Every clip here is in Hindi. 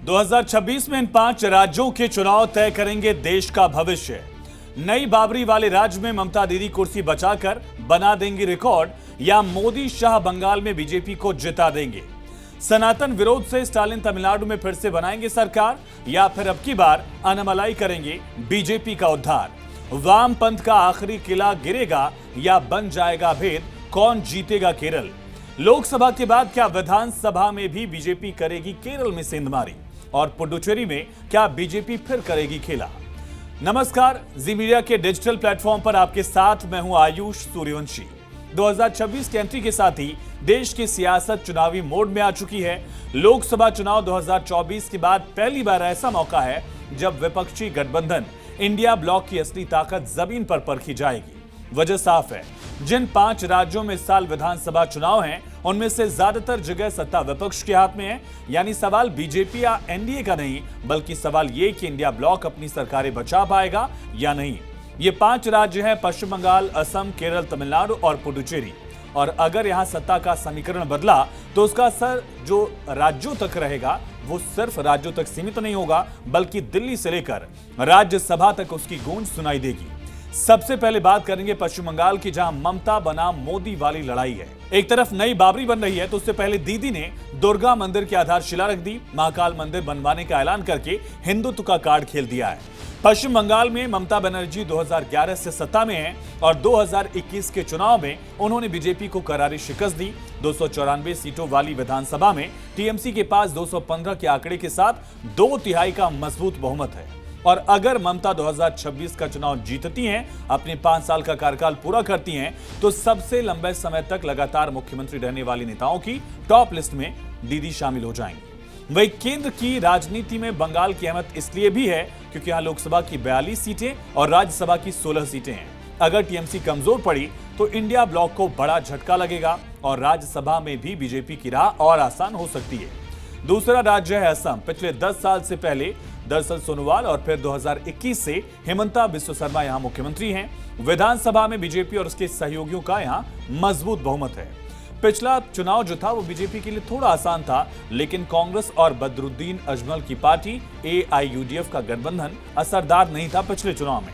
2026 में इन 5 राज्यों के चुनाव तय करेंगे देश का भविष्य। नई बाबरी वाले राज्य में ममता दीदी कुर्सी बचाकर बना देंगी रिकॉर्ड, या मोदी शाह बंगाल में बीजेपी को जिता देंगे। सनातन विरोध से स्टालिन तमिलनाडु में फिर से बनाएंगे सरकार, या फिर अब की बार अनमलाई करेंगे बीजेपी का उद्धार। वाम पंथ का आखिरी किला गिरेगा या बन जाएगा भेद, कौन जीतेगा केरल। लोकसभा के बाद क्या विधानसभा में भी बीजेपी करेगी केरल में सेंधमारी, और पुडुचेरी में क्या बीजेपी फिर करेगी खेला। नमस्कार, जी मीडिया के डिजिटल प्लेटफॉर्म पर आपके साथ मैं हूं आयुष सूर्यवंशी। 2026 की एंट्री के साथ ही देश की सियासत चुनावी मोड में आ चुकी है। लोकसभा चुनाव 2024 के बाद पहली बार ऐसा मौका है जब विपक्षी गठबंधन इंडिया ब्लॉक की असली ताकत जमीन पर परखी जाएगी। वजह साफ है, जिन 5 राज्यों में इस साल विधानसभा चुनाव हैं, उनमें से ज्यादातर जगह सत्ता विपक्ष के हाथ में है। यानी सवाल बीजेपी या एनडीए का नहीं, बल्कि सवाल ये कि इंडिया ब्लॉक अपनी सरकारें बचा पाएगा या नहीं। ये 5 राज्य हैं पश्चिम बंगाल, असम, केरल, तमिलनाडु और पुडुचेरी। और अगर यहां सत्ता का समीकरण बदला तो उसका असर जो राज्यों तक रहेगा वो सिर्फ राज्यों तक सीमित नहीं होगा, बल्कि दिल्ली से लेकर राज्यसभा तक उसकी गूंज सुनाई देगी। सबसे पहले बात करेंगे पश्चिम बंगाल की, जहां ममता बनाम मोदी वाली लड़ाई है। एक तरफ नई बाबरी बन रही है तो उससे पहले दीदी ने दुर्गा मंदिर की आधारशिला रख दी। महाकाल मंदिर बनवाने का ऐलान करके हिंदुत्व का कार्ड खेल दिया है। पश्चिम बंगाल में ममता बनर्जी 2011 से सत्ता में है और 2021 के चुनाव में उन्होंने बीजेपी को करारी शिकस्त दी। 294 सीटों वाली विधानसभा में टीएमसी के पास 215 के आंकड़े के साथ 2/3 का मजबूत बहुमत है। और अगर ममता 2026 का चुनाव जीतती हैं, अपने 5 साल का कार्यकाल पूरा करती हैं, तो सबसे लंबे समय तक लगातार मुख्यमंत्री रहने वाली नेताओं की टॉप लिस्ट में दीदी शामिल हो जाएंगी। वही केंद्र की राजनीति में बंगाल की अहमियत इसलिए भी है क्योंकि यहां लोकसभा की 42 सीटें और राज्यसभा की 16 सीटें हैं। अगर टीएमसी कमजोर पड़ी तो इंडिया ब्लॉक को बड़ा झटका लगेगा और राज्यसभा में भी बीजेपी की राह और आसान हो सकती है। दूसरा राज्य है असम। पिछले 10 साल से पहले दरअसल सोनोवाल और फिर 2021 से हेमंता बिस्वा शर्मा यहां मुख्यमंत्री हैं। विधानसभा में बीजेपी और उसके सहयोगियों का यहां मजबूत बहुमत है। पिछला चुनाव जो था वो बीजेपी के लिए थोड़ा आसान था, लेकिन कांग्रेस और बदरुद्दीन अजमल की पार्टी एआईयूडीएफ का गठबंधन असरदार नहीं था पिछले चुनाव में।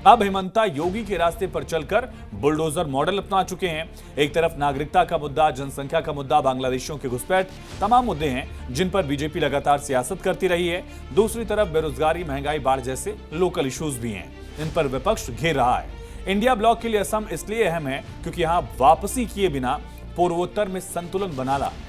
अब हेमंता योगी के रास्ते पर चलकर बुलडोजर मॉडल अपना चुके हैं। एक तरफ नागरिकता का मुद्दा, जनसंख्या का मुद्दा, बांग्लादेशियों के घुसपैठ, तमाम मुद्दे हैं जिन पर बीजेपी लगातार सियासत करती रही है। दूसरी तरफ बेरोजगारी, महंगाई, बाढ़ जैसे लोकल इश्यूज भी हैं, इन पर विपक्ष घेर रहा है। इंडिया ब्लॉक के लिए असम इसलिए अहम है क्योंकि यहां वापसी किए बिना पूर्वोत्तर में संतुलन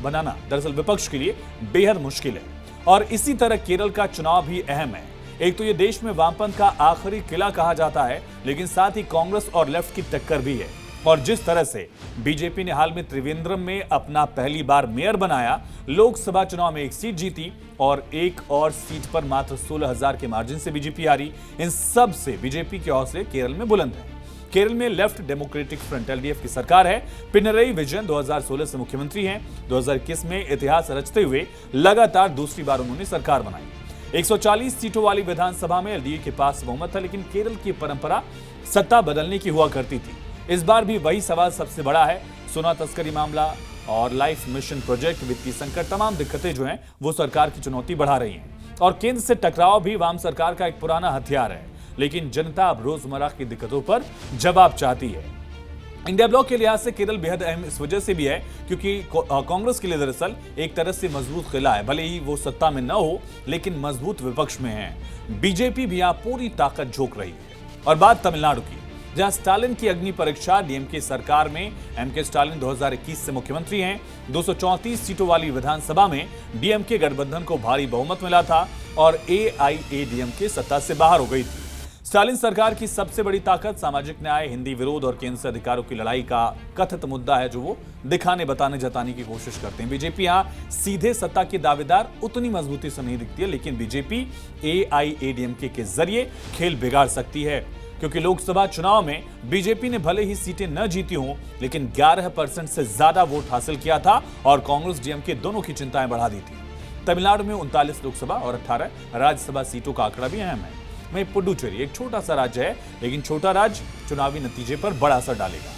बनाना दरअसल विपक्ष के लिए बेहद मुश्किल है। और इसी तरह केरल का चुनाव भी अहम है। एक तो ये देश में वामपंथ का आखिरी किला कहा जाता है, लेकिन साथ ही कांग्रेस और लेफ्ट की टक्कर भी है। और जिस तरह से बीजेपी ने हाल में त्रिवेंद्रम में अपना पहली बार मेयर बनाया, लोकसभा चुनाव में 1 सीट जीती और एक और सीट पर मात्र 16,000 के मार्जिन से बीजेपी हारी, इन सब से बीजेपी के हौसले केरल में बुलंद हैं। केरल में लेफ्ट डेमोक्रेटिक फ्रंट एलडीएफ की सरकार है। पिनरई विजयन 2016 से मुख्यमंत्री हैं। 2021 में इतिहास रचते हुए लगातार दूसरी बार उन्होंने सरकार बनाई। 140 सीटों वाली विधानसभा में एलडीए के पास बहुमत था, लेकिन केरल की परंपरा सत्ता बदलने की हुआ करती थी। इस बार भी वही सवाल सबसे बड़ा है। सोना तस्करी मामला और लाइफ मिशन प्रोजेक्ट, वित्तीय संकट, तमाम दिक्कतें जो हैं वो सरकार की चुनौती बढ़ा रही हैं। और केंद्र से टकराव भी वाम सरकार का एक पुराना हथियार है, लेकिन जनता अब रोजमर्रा की दिक्कतों पर जवाब चाहती है। इंडिया ब्लॉक के लिहाज से केरल बेहद अहम इस वजह से भी है क्योंकि कांग्रेस के लिए दरअसल एक तरह से मजबूत किला है। भले ही वो सत्ता में न हो, लेकिन मजबूत विपक्ष में है। बीजेपी भी यहां पूरी ताकत झोंक रही है। और बात तमिलनाडु की, जहां स्टालिन की अग्नि परीक्षा डीएमके सरकार में एमके स्टालिन 2021 से मुख्यमंत्री हैं। 234 सीटों वाली विधानसभा में डीएमके गठबंधन को भारी बहुमत मिला था और एआईएडीएमके सत्ता से बाहर हो गई थी। स्टालिन सरकार की सबसे बड़ी ताकत सामाजिक न्याय, हिंदी विरोध और केंद्र से अधिकारों की लड़ाई का कथित मुद्दा है, जो वो दिखाने, बताने, जताने की कोशिश करते हैं। बीजेपी यहां सीधे सत्ता के दावेदार उतनी मजबूती से नहीं दिखती है, लेकिन बीजेपी एआईएडीएमके के जरिए खेल बिगाड़ सकती है। क्योंकि लोकसभा चुनाव में बीजेपी ने भले ही सीटें न जीती हों, लेकिन 11% से ज्यादा वोट हासिल किया था और कांग्रेस डीएमके दोनों की चिंताएं बढ़ा दी थी। तमिलनाडु में 39 लोकसभा और 18 राज्यसभा सीटों का आंकड़ा भी अहम है। वहीं पुडुचेरी एक छोटा सा राज्य है, लेकिन छोटा राज्य चुनावी नतीजे पर बड़ा असर डालेगा।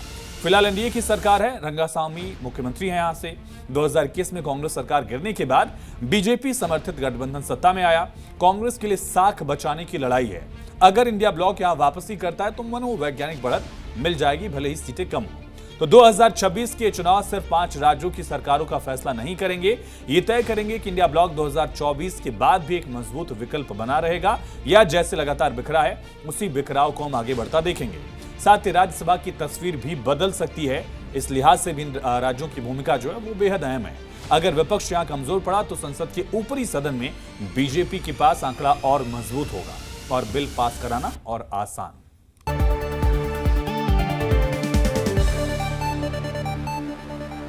फिलहाल एनडीए की सरकार है, रंगास्वामी मुख्यमंत्री हैं यहां से। 2021 में कांग्रेस सरकार गिरने के बाद बीजेपी समर्थित गठबंधन सत्ता में आया। कांग्रेस के लिए साख बचाने की लड़ाई है। अगर इंडिया ब्लॉक यहां वापसी करता है तो मनोवैज्ञानिक बढ़त मिल जाएगी, भले ही सीटें कम हो। तो 2026 के चुनाव सिर्फ 5 राज्यों की सरकारों का फैसला नहीं करेंगे, ये तय करेंगे कि इंडिया ब्लॉक 2024 के बाद भी एक मजबूत विकल्प बना रहेगा या जैसे लगातार बिखरा है उसी बिखराव को हम आगे बढ़ता देखेंगे। साथ ही राज्यसभा की तस्वीर भी बदल सकती है। इस लिहाज से भी राज्यों की भूमिका जो है वो बेहद अहम है। अगर विपक्ष यहां कमजोर पड़ा तो संसद के ऊपरी सदन में बीजेपी के पास आंकड़ा और मजबूत होगा और बिल पास कराना और आसान।